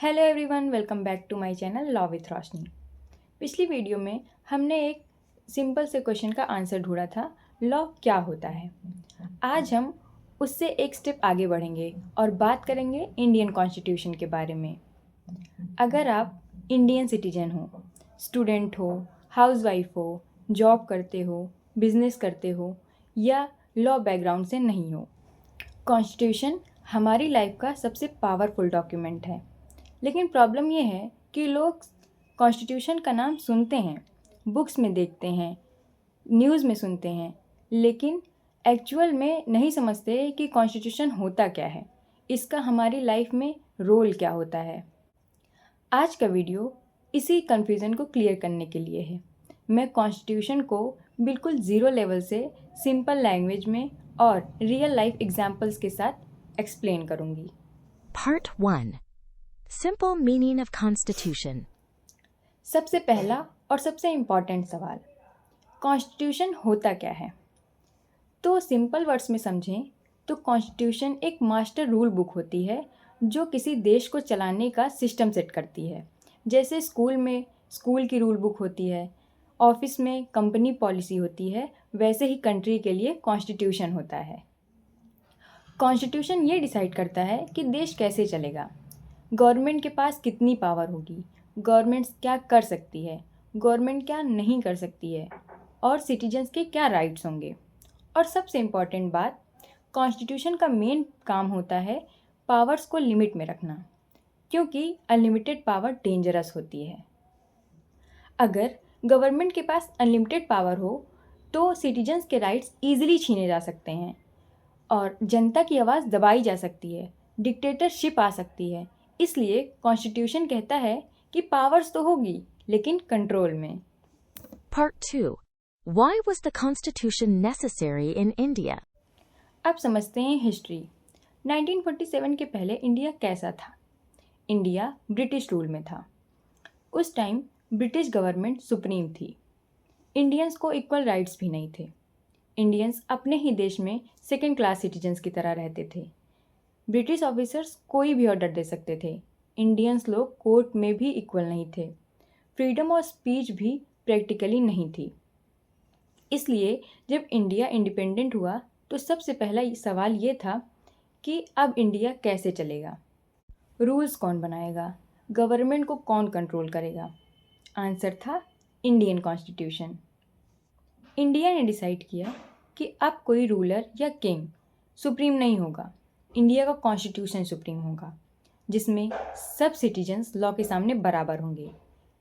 Hello everyone, welcome back to my channel law with Roshni. पिछली video में हमने एक सिंपल से क्वेश्चन का आंसर ढूंढा था, लॉ क्या होता है। आज हम उससे एक स्टेप आगे बढ़ेंगे और बात करेंगे इंडियन कॉन्स्टिट्यूशन के बारे में। अगर आप इंडियन सिटीजन हो, स्टूडेंट हो, हाउसवाइफ हो, जॉब करते हो, बिजनेस करते हो या लॉ बैकग्राउंड से नहीं हो, कॉन्स्टिट्यूशन हमारी लाइफ का सबसे पावरफुल डॉक्यूमेंट है। लेकिन प्रॉब्लम ये है कि लोग कॉन्स्टिट्यूशन का नाम सुनते हैं, बुक्स में देखते हैं, न्यूज़ में सुनते हैं, लेकिन एक्चुअल में नहीं समझते कि कॉन्स्टिट्यूशन होता क्या है, इसका हमारी लाइफ में रोल क्या होता है। आज का वीडियो इसी कन्फ्यूज़न को क्लियर करने के लिए है। मैं कॉन्स्टिट्यूशन को बिल्कुल ज़ीरो लेवल से सिंपल लैंग्वेज में और रियल लाइफ एग्जाम्पल्स के साथ एक्सप्लेन करूँगी। Part 1. Simple meaning of Constitution. सबसे पहला और सबसे इम्पॉर्टेंट सवाल, कॉन्स्टिट्यूशन होता क्या है? तो सिंपल वर्ड्स में समझें तो कॉन्स्टिट्यूशन एक मास्टर रूल बुक होती है जो किसी देश को चलाने का सिस्टम सेट करती है। जैसे स्कूल में स्कूल की रूल बुक होती है, ऑफिस में कंपनी पॉलिसी होती है, वैसे ही कंट्री के लिए कॉन्स्टिट्यूशन होता है। कॉन्स्टिट्यूशन ये डिसाइड करता है कि देश कैसे चलेगा, गवर्नमेंट के पास कितनी पावर होगी, गवर्नमेंट क्या कर सकती है, गवर्नमेंट क्या नहीं कर सकती है, और सिटीजन्स के क्या राइट्स होंगे। और सबसे इम्पॉर्टेंट बात, कॉन्स्टिट्यूशन का मेन काम होता है पावर्स को लिमिट में रखना, क्योंकि अनलिमिटेड पावर डेंजरस होती है। अगर गवर्नमेंट के पास अनलिमिटेड पावर हो तो सिटीजन्स के राइट्स ईजिली छीने जा सकते हैं और जनता की आवाज़ दबाई जा सकती है, डिक्टेटरशिप आ सकती है। इसलिए कॉन्स्टिट्यूशन कहता है कि पावर्स तो होगी लेकिन कंट्रोल में। Part 2. Why was the Constitution necessary in India? अब समझते हैं हिस्ट्री। 1947 के पहले इंडिया कैसा था? इंडिया ब्रिटिश रूल में था। उस टाइम ब्रिटिश गवर्नमेंट सुप्रीम थी। इंडियंस को इक्वल राइट्स भी नहीं थे। इंडियंस अपने ही देश में सेकेंड क्लास सिटीजन्स की तरह रहते थे। ब्रिटिश ऑफिसर्स कोई भी ऑर्डर दे सकते थे। इंडियंस लोग कोर्ट में भी इक्वल नहीं थे। फ्रीडम ऑफ स्पीच भी प्रैक्टिकली नहीं थी। इसलिए जब इंडिया इंडिपेंडेंट हुआ तो सबसे पहला सवाल ये था कि अब इंडिया कैसे चलेगा, रूल्स कौन बनाएगा, गवर्नमेंट को कौन कंट्रोल करेगा। आंसर था इंडियन कॉन्स्टिट्यूशन। इंडिया ने डिसाइड किया कि अब कोई रूलर या किंग सुप्रीम नहीं होगा, इंडिया का कॉन्स्टिट्यूशन सुप्रीम होगा, जिसमें सब सिटीजन्स लॉ के सामने बराबर होंगे।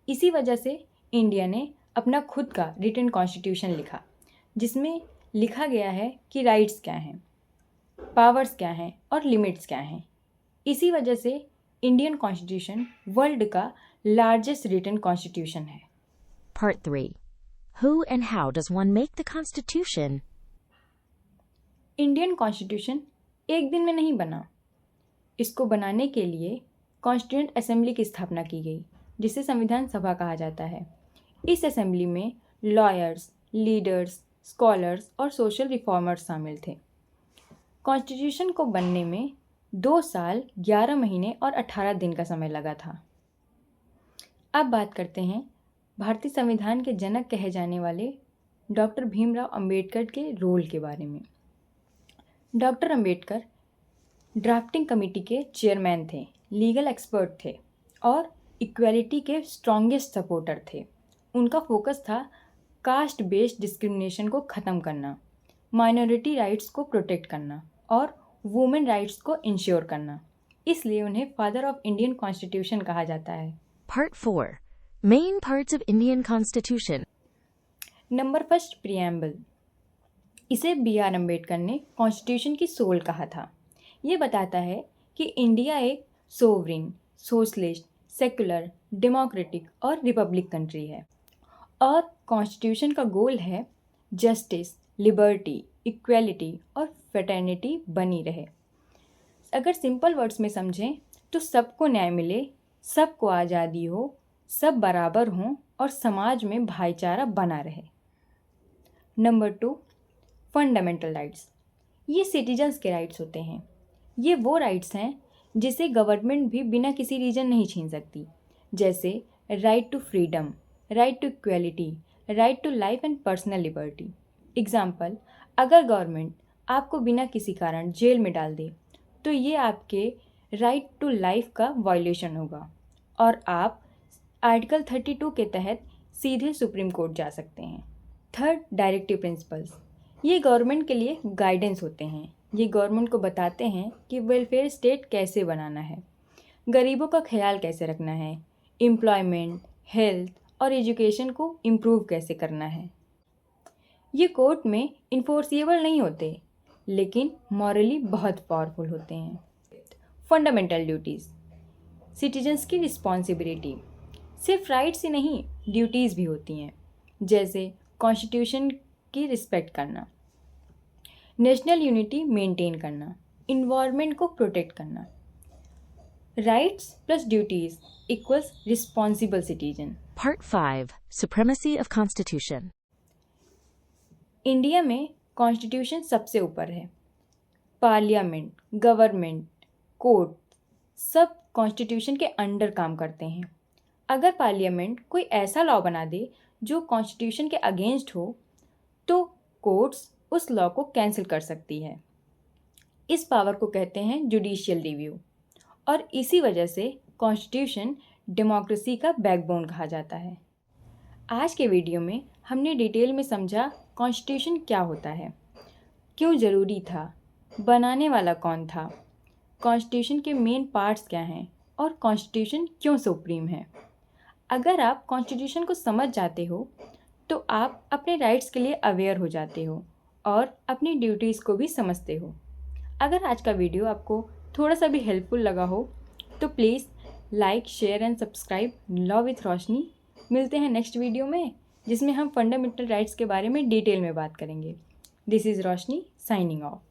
इसी वजह से इंडिया ने अपना खुद का रिटन कॉन्स्टिट्यूशन लिखा, जिसमें लिखा गया है कि राइट्स क्या हैं, पावर्स क्या हैं और लिमिट्स क्या हैं। इसी वजह से इंडियन कॉन्स्टिट्यूशन वर्ल्ड का लार्जेस्ट रिटन कॉन्स्टिट्यूशन है। Part 3. Who and how does one make the Constitution? Indian constitution एक दिन में नहीं बना। इसको बनाने के लिए कॉन्स्टिट्यूएंट असेंबली की स्थापना की गई, जिसे संविधान सभा कहा जाता है। इस असेंबली में लॉयर्स, लीडर्स, स्कॉलर्स और सोशल रिफॉर्मर्स शामिल थे। कॉन्स्टिट्यूशन को बनने में 2 साल 11 महीने और 18 दिन का समय लगा था। अब बात करते हैं भारतीय संविधान के जनक कहे जाने वाले डॉक्टर भीमराव अंबेडकर के रोल के बारे में। डॉक्टर अंबेडकर ड्राफ्टिंग कमेटी के चेयरमैन थे, लीगल एक्सपर्ट थे और इक्वालिटी के स्ट्रॉन्गेस्ट सपोर्टर थे। उनका फोकस था कास्ट बेस्ड डिस्क्रिमिनेशन को ख़त्म करना, माइनॉरिटी राइट्स को प्रोटेक्ट करना और वुमेन राइट्स को इंश्योर करना। इसलिए उन्हें फादर ऑफ इंडियन कॉन्स्टिट्यूशन कहा जाता है। Part 4. Main parts of Indian Constitution. Number first, preamble. इसे B.R. अम्बेडकर ने कॉन्स्टिट्यूशन की सोल कहा था। ये बताता है कि इंडिया एक सोवरिन, सोशलिस्ट, सेकुलर, डेमोक्रेटिक और रिपब्लिक कंट्री है और कॉन्स्टिट्यूशन का गोल है जस्टिस, लिबर्टी, इक्वेलिटी और फ्रेटर्निटी बनी रहे। अगर सिंपल वर्ड्स में समझें तो सबको न्याय मिले, सबको आज़ादी हो, सब बराबर हों और समाज में भाईचारा बना रहे। Number 2, fundamental rights. ये सिटीजन्स के राइट्स होते हैं। ये वो राइट्स हैं जिसे गवर्नमेंट भी बिना किसी रीजन नहीं छीन सकती, जैसे right to freedom, right to equality, right to life and personal liberty. Example, अगर गवर्नमेंट आपको बिना किसी कारण जेल में डाल दे तो ये आपके राइट टू लाइफ का वायलेशन होगा और आप आर्टिकल 32 के तहत सीधे सुप्रीम कोर्ट जा सकते हैं। Third, directive principles. ये गवर्नमेंट के लिए गाइडेंस होते हैं। ये गवर्नमेंट को बताते हैं कि वेलफेयर स्टेट कैसे बनाना है, गरीबों का ख्याल कैसे रखना है, एम्प्लॉयमेंट, हेल्थ और एजुकेशन को इम्प्रूव कैसे करना है। ये कोर्ट में इन्फोर्सिएबल नहीं होते, लेकिन मॉरली बहुत पावरफुल होते हैं। फंडामेंटल ड्यूटीज़, सिटीजन्स की रिस्पॉन्सिबिलिटी। सिर्फ राइट्स ही नहीं, ड्यूटीज़ भी होती हैं, जैसे कॉन्स्टिट्यूशन की रिस्पेक्ट करना, नेशनल यूनिटी मेंटेन करना, इन्वायरमेंट को प्रोटेक्ट करना। Rights plus duties equals responsible citizen. Part 5. Supremacy of Constitution. India में कॉन्स्टिट्यूशन सबसे ऊपर है। पार्लियामेंट, गवर्नमेंट, कोर्ट सब कॉन्स्टिट्यूशन के अंडर काम करते हैं। अगर पार्लियामेंट कोई ऐसा लॉ बना दे जो कॉन्स्टिट्यूशन के अगेंस्ट हो तो कोर्ट्स उस लॉ को कैंसिल कर सकती है। इस पावर को कहते हैं जुडिशियल रिव्यू और इसी वजह से कॉन्स्टिट्यूशन डेमोक्रेसी का बैकबोन कहा जाता है। आज के वीडियो में हमने डिटेल में समझा कॉन्स्टिट्यूशन क्या होता है, क्यों ज़रूरी था, बनाने वाला कौन था, कॉन्स्टिट्यूशन के मेन पार्ट्स क्या हैं और कॉन्स्टिट्यूशन क्यों सुप्रीम है। अगर आप कॉन्स्टिट्यूशन को समझ जाते हो तो आप अपने राइट्स के लिए अवेयर हो जाते हो और अपनी ड्यूटीज़ को भी समझते हो। अगर आज का वीडियो आपको थोड़ा सा भी हेल्पफुल लगा हो तो please like, share and subscribe law with Roshni. मिलते हैं नेक्स्ट वीडियो में जिसमें हम फंडामेंटल राइट्स के बारे में डिटेल में बात करेंगे। This is Roshni signing off.